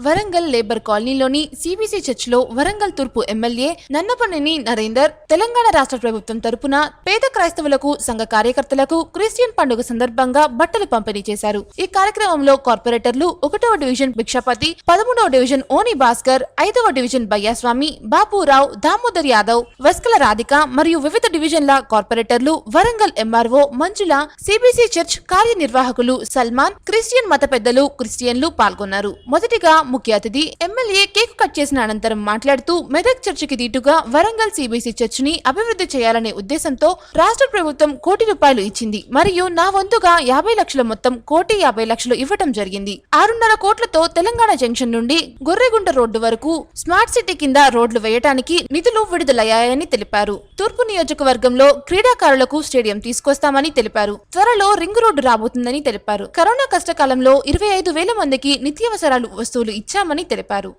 Warangal labour కాలనీలోని CBC చర్చిలో వరంగల్ తూర్పు ఎమ్మెల్యే నన్నపనేని నరేందర్ తెలంగాణ రాష్ట్ర ప్రభుత్వం తరపున పేద క్రైస్తవులకు సంఘ కార్యకర్తలకు క్రిస్టియన్ పండుగ సందర్భంగా బట్టలు పంపిణీ చేశారు. ఈ కార్యక్రమంలో కార్పొరేటర్లు 1వ డివిజన్ భిక్షపతి, 13వ డివిజన్ ఓని భాస్కర్, 5వ డివిజన్ బయ్యాస్వామి, బాపురావు, దామోదర్ యాదవ్, వస్కల రాధిక మరియు వివిధ డివిజన్ల కార్పొరేటర్లు, వరంగల్ ఎంఆర్ఓ మంజుల, సిబిసి చర్చ్ కార్యనిర్వాహకులు సల్మాన్, క్రిస్టియన్ మత పెద్దలు, క్రిస్టియన్లు పాల్గొన్నారు. మొదటిగా ముఖ్య అతిథి ఎమ్మెల్యే కేక్ కట్ చేసిన అనంతరం మాట్లాడుతూ మెదక్ చర్చికి దీటుగా వరంగల్ సిబిసి చర్చ్ ని అభివృద్ధి చేయాలనే ఉద్దేశంతో రాష్ట్ర ప్రభుత్వం ₹1 కోటి ఇచ్చింది మరియు నా వంతుగా 50 లక్షల మొత్తం ₹150 ఇవ్వటం జరిగింది. 6.5 కోట్లతో తెలంగాణ జంక్షన్ నుండి గొర్రెగుంట రోడ్డు వరకు స్మార్ట్ సిటీ కింద రోడ్లు వేయటానికి నిధులు విడుదలయ్యాయని తెలిపారు. తూర్పు నియోజకవర్గంలో క్రీడాకారులకు స్టేడియం తీసుకొస్తామని తెలిపారు. త్వరలో రింగ్ రోడ్డు రాబోతుందని తెలిపారు. కరోనా కష్టకాలంలో 25,000 మందికి నిత్యావసరాలు వస్తువులు ఇచ్చామని తెలిపారు.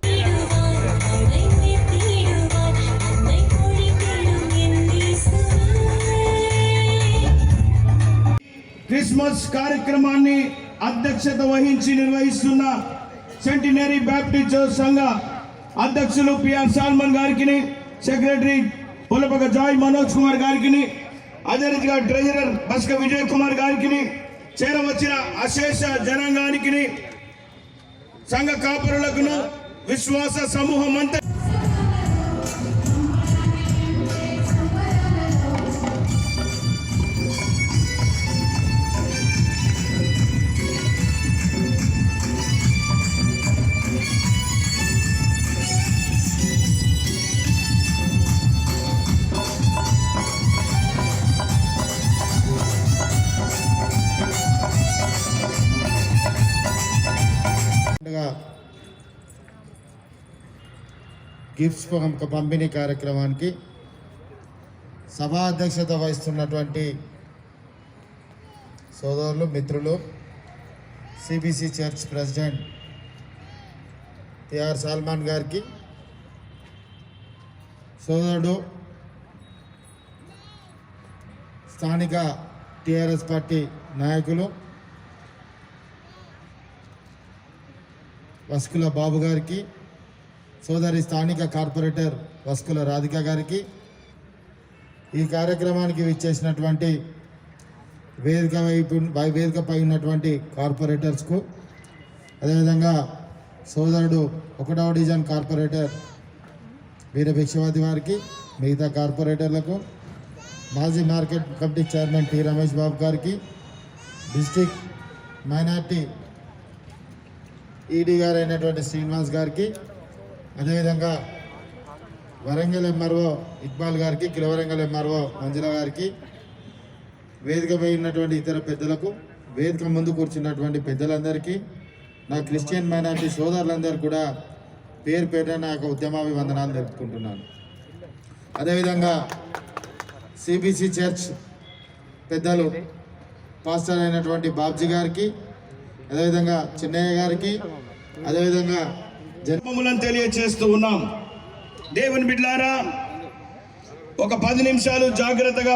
క్రిస్మస్ కార్యక్రమాన్ని అధ్యక్షత వహించి నిర్వహిస్తున్న సెంటినరీ బ్యాప్టిస్ట్ చర్చ్ సంఘ అధ్యక్షులు పిఆర్ సాల్మన్ గారికి, సెక్రటరీ పొలపక జాయ్ మనోజ్ కుమార్ గారికి, అదే రీతిగా ట్రెజరర్ బస్క విజయ్ కుమార్ గారికి, చేరవచ్చిన అశేష జనాంగానికి, సంఘ కాపురులకు, విశ్వాస సమూహం అంతా గిఫ్ట్స్ పంపిణీ కార్యక్రమానికి సభా అధ్యక్షత వహిస్తున్నటువంటి సోదరులు, మిత్రులు, CBC church president PR Salman గారికి, సోదరుడు స్థానిక టిఆర్ఎస్ పార్టీ నాయకులు వస్కుల బాబు గారికి, సోదరి స్థానిక కార్పొరేటర్ వస్కుల రాధిక గారికి, ఈ కార్యక్రమానికి విచ్చేసినటువంటి వేదికపై ఉన్నటువంటి కార్పొరేటర్స్కు, అదేవిధంగా సోదరుడు 1వ డివిజన్ కార్పొరేటర్ వీర భిక్షపతి వారికి, మిగతా కార్పొరేటర్లకు, మాజీ market committee chairman T Ramesh Babu గారికి, డిస్ట్రిక్ట్ మైనార్టీ ఈడీ గారు అయినటువంటి శ్రీనివాస్ గారికి, అదేవిధంగా వరంగల్ ఎంఆర్ఓ ఇక్బాల్ గారికి, కిలవరంగల్ ఎంఆర్ఓ మంజుల గారికి, వేదికపై ఉన్నటువంటి ఇతర పెద్దలకు, వేదిక ముందు కూర్చున్నటువంటి పెద్దలందరికీ, నా క్రిస్టియన్ మైనారిటీ సోదరులందరూ కూడా పేరు పేరున నా యొక్క ఉద్యమాభివందనాలు తెలుపుకుంటున్నాను. అదేవిధంగా సిబిసి చర్చ్ పెద్దలు పాస్టర్ అయినటువంటి బాబ్జీ గారికి, అదేవిధంగా చిన్నయ్య గారికి, అదేవిధంగా జన్మములను తెలియచేస్తూ ఉన్నాం. దేవుని బిడ్డలారా, ఒక 10 నిమిషాలు జాగ్రత్తగా